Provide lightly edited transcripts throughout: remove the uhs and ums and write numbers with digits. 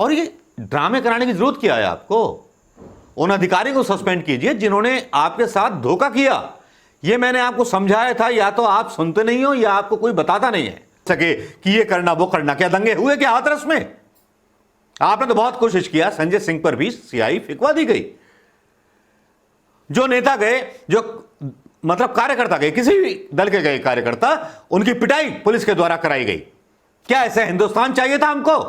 और ये ड्रामे कराने की जरूरत क्या है आपको? उन अधिकारी को सस्पेंड कीजिए जिन्होंने आपके साथ धोखा किया। ये मैंने आपको समझाया था, या तो आप सुनते नहीं हो या आपको कोई बताता नहीं है सके कि ये करना वो करना। क्या दंगे हुए क्या हाथरस में? आपने तो बहुत कोशिश किया, संजय सिंह पर भी सीआई फिकवा दी गई। जो नेता गए, जो मतलब कार्यकर्ता गए, किसी भी दल के गए कार्यकर्ता, उनकी पिटाई पुलिस के द्वारा कराई गई। क्या ऐसा हिंदुस्तान चाहिए था हमको?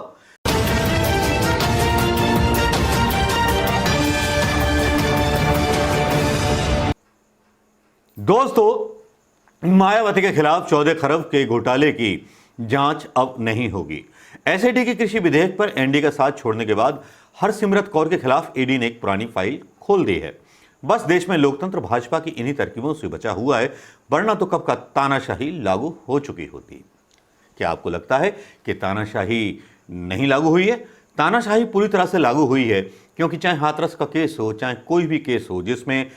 दोस्तों, मायावती के खिलाफ 14 खरब के घोटाले की जांच अब नहीं होगी। एसआईटी के कृषि विधेयक पर एनडीए का साथ छोड़ने के बाद हरसिमरत कौर के खिलाफ ईडी ने एक पुरानी फाइल खोल दी है। बस देश में लोकतंत्र भाजपा की इन्हीं तरकीबों से बचा हुआ है, वरना तो कब का तानाशाही लागू हो चुकी होती। क्या आपको लगता है कि तानाशाही नहीं लागू हुई है? तानाशाही पूरी तरह से लागू हुई है, क्योंकि चाहे हाथरस का केस हो, चाहे कोई भी केस हो जिसमें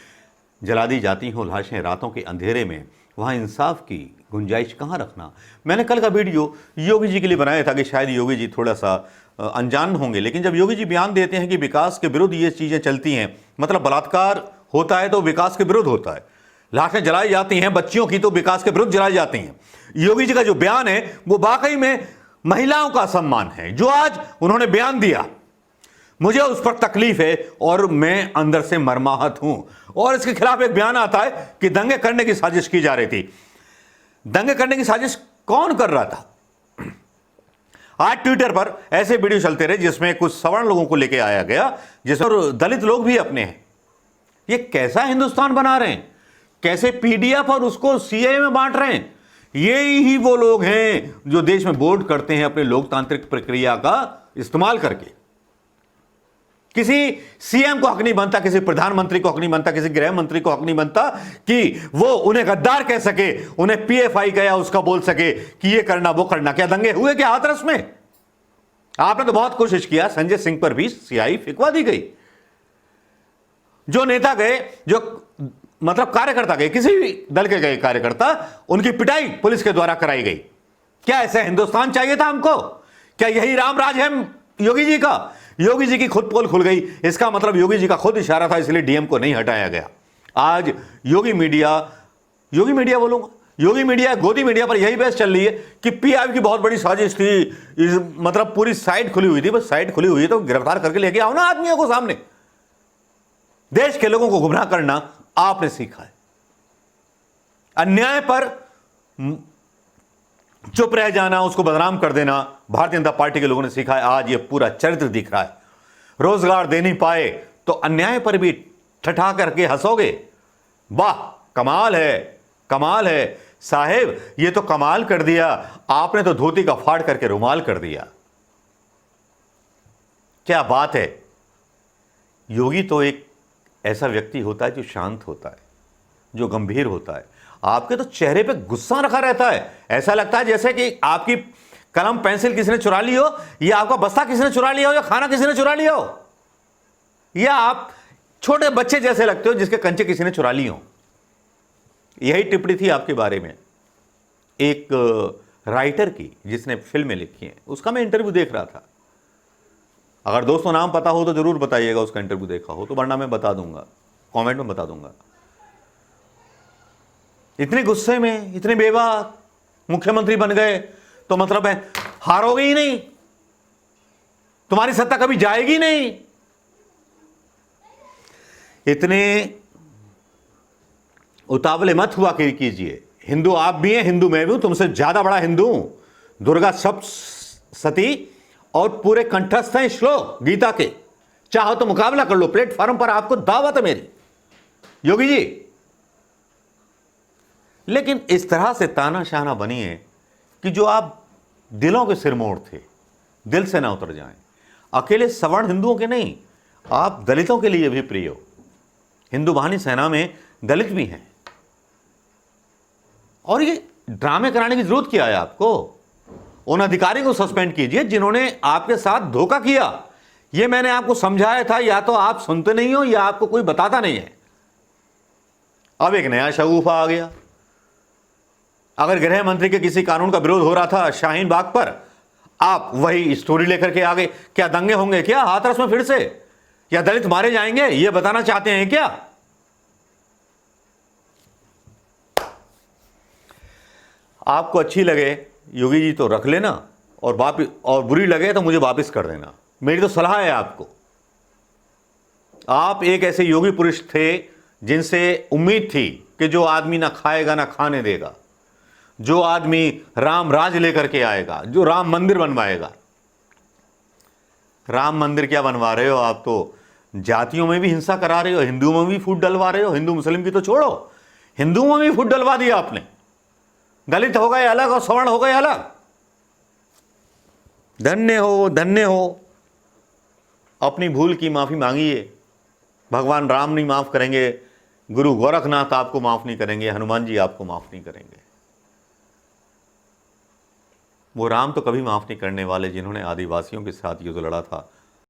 जला दी जाती हो लाशें रातों के अंधेरे में, वहां इंसाफ की गुंजाइश कहां रखना। मैंने कल का वीडियो योगी जी के लिए बनाया था कि शायद योगी जी थोड़ा सा अनजान होंगे, लेकिन जब योगी जी बयान देते हैं कि विकास के विरुद्ध ये चीजें चलती हैं, मतलब बलात्कार होता है तो विकास के विरुद्ध होता है, लाशें जलाई जाती हैं बच्चियों की तो विकास के विरुद्ध जलाई जाती हैं। योगी जी का जो बयान है वो वाकई में महिलाओं का सम्मान है। जो आज उन्होंने बयान दिया, मुझे उस पर तकलीफ है और मैं अंदर से मर्माहत हूं। और इसके खिलाफ एक बयान आता है कि दंगे करने की साजिश की जा रही थी। दंगे करने की साजिश कौन कर रहा था? आज ट्विटर पर ऐसे वीडियो चलते रहे जिसमें कुछ सवर्ण लोगों को लेके आया गया, जिसमें और दलित लोग भी अपने हैं। ये कैसा हिंदुस्तान बना रहे हैं? कैसे पीडीएफ और उसको सीए में बांट रहे हैं? ये ही वो लोग हैं जो देश में वोट करते हैं अपने लोकतांत्रिक प्रक्रिया का इस्तेमाल करके। किसी सीएम को हक नहीं बनता, किसी प्रधानमंत्री को हक नहीं बनता, किसी गृह मंत्री को हक नहीं बनता कि वो उन्हें गद्दार कह सके, उन्हें पीएफआई गया उसका बोल सके कि ये करना वो करना। क्या दंगे हुए क्या हाथरस में? आपने तो बहुत कोशिश किया, संजय सिंह पर भी सीआई फिकवा दी गई। जो नेता गए, जो मतलब कार्यकर्ता गए, किसी भी दल के गए कार्यकर्ता, उनकी पिटाई पुलिस के द्वारा कराई गई। क्या ऐसा हिंदुस्तान चाहिए था हमको? क्या यही राम राज है योगी जी का? योगी जी की खुद पोल खुल गई। इसका मतलब योगी जी का खुद इशारा था, इसलिए डीएम को नहीं हटाया गया। आज योगी मीडिया बोलूंगा, योगी मीडिया, गोदी मीडिया पर यही बहस चल रही है कि पीआई की बहुत बड़ी साजिश थी, मतलब पूरी साइट खुली हुई थी। बस साइट खुली हुई है तो गिरफ्तार करके लेके आओ ना आदमियों को सामने। देश के लोगों को गुमराह करना आपने सीखा है। अन्याय पर चुप रह जाना, उसको बदनाम कर देना भारतीय जनता पार्टी के लोगों ने सीखा है। आज ये पूरा चरित्र दिख रहा है। रोजगार दे नहीं पाए तो अन्याय पर भी ठठा करके हंसोगे? वाह, कमाल है, कमाल है साहेब, ये तो कमाल कर दिया आपने तो। धोती का फाड़ करके रुमाल कर दिया। क्या बात है। योगी तो एक ऐसा व्यक्ति होता है जो शांत होता है, जो गंभीर होता है। आपके तो चेहरे पे गुस्सा रखा रहता है। ऐसा लगता है जैसे कि आपकी कलम पेंसिल किसी ने चुरा ली हो, या आपका बस्ता किसी ने चुरा लिया हो, या खाना किसी ने चुरा लिया हो, या आप छोटे बच्चे जैसे लगते हो जिसके कंचे किसी ने चुरा ली हो। यही टिप्पणी थी आपके बारे में एक राइटर की जिसने फिल्में लिखी हैं। उसका मैं इंटरव्यू देख रहा था। अगर दोस्तों नाम पता हो तो जरूर बताइएगा, उसका इंटरव्यू देखा हो तो, वरना मैं बता दूंगा, कमेंट में बता दूंगा। इतने गुस्से में, इतने बेबाक मुख्यमंत्री बन गए तो मतलब है हारोगे ही नहीं, तुम्हारी सत्ता कभी जाएगी नहीं। इतने उतावले मत हुआ कीजिए। हिंदू आप भी हैं, हिंदू मैं भी हूं, तुमसे ज्यादा बड़ा हिंदू हूं। दुर्गा सप्तशती और पूरे कंठस्थ हैं श्लोक गीता के। चाहो तो मुकाबला कर लो, प्लेटफॉर्म पर आपको दावत है मेरी, योगी जी। लेकिन इस तरह से तानाशाना बनिए कि जो आप दिलों के सिरमोर थे, दिल से ना उतर जाएं। अकेले सवर्ण हिंदुओं के नहीं, आप दलितों के लिए भी प्रिय हो। हिंदू वाहिनी सेना में दलित भी हैं। और ये ड्रामे कराने की जरूरत क्या है आपको? उन अधिकारी को सस्पेंड कीजिए जिन्होंने आपके साथ धोखा किया। ये मैंने आपको समझाया था, या तो आप सुनते नहीं हो या आपको कोई बताता नहीं है। अब एक नया शगुफा आ गया। अगर गृह मंत्री के किसी कानून का विरोध हो रहा था शाहीन बाग पर, आप वही स्टोरी लेकर के आ गए। क्या दंगे होंगे क्या हाथरस में फिर से, या दलित मारे जाएंगे, ये बताना चाहते हैं क्या? आपको अच्छी लगे योगी जी तो रख लेना, और वापिस, और बुरी लगे तो मुझे वापस कर देना। मेरी तो सलाह है आपको। आप एक ऐसे योगी पुरुष थे जिनसे उम्मीद थी कि जो आदमी ना खाएगा ना खाने देगा, जो आदमी राम राज लेकर के आएगा, जो राम मंदिर बनवाएगा। राम मंदिर क्या बनवा रहे हो आप? तो जातियों में भी हिंसा करा रहे हो, हिंदुओं में भी फूट डलवा रहे हो। हिंदू मुस्लिम की तो छोड़ो, हिंदुओं में भी फूट डलवा दिया आपने। दलित हो गए अलग और सवर्ण हो गए अलग। धन्य हो, धन्य हो। अपनी भूल की माफी मांगिए। भगवान राम नहीं माफ करेंगे, गुरु गोरखनाथ आपको माफ नहीं करेंगे, हनुमान जी आपको माफ नहीं करेंगे। वो राम तो कभी माफ नहीं करने वाले जिन्होंने आदिवासियों के साथ युद्ध लड़ा था।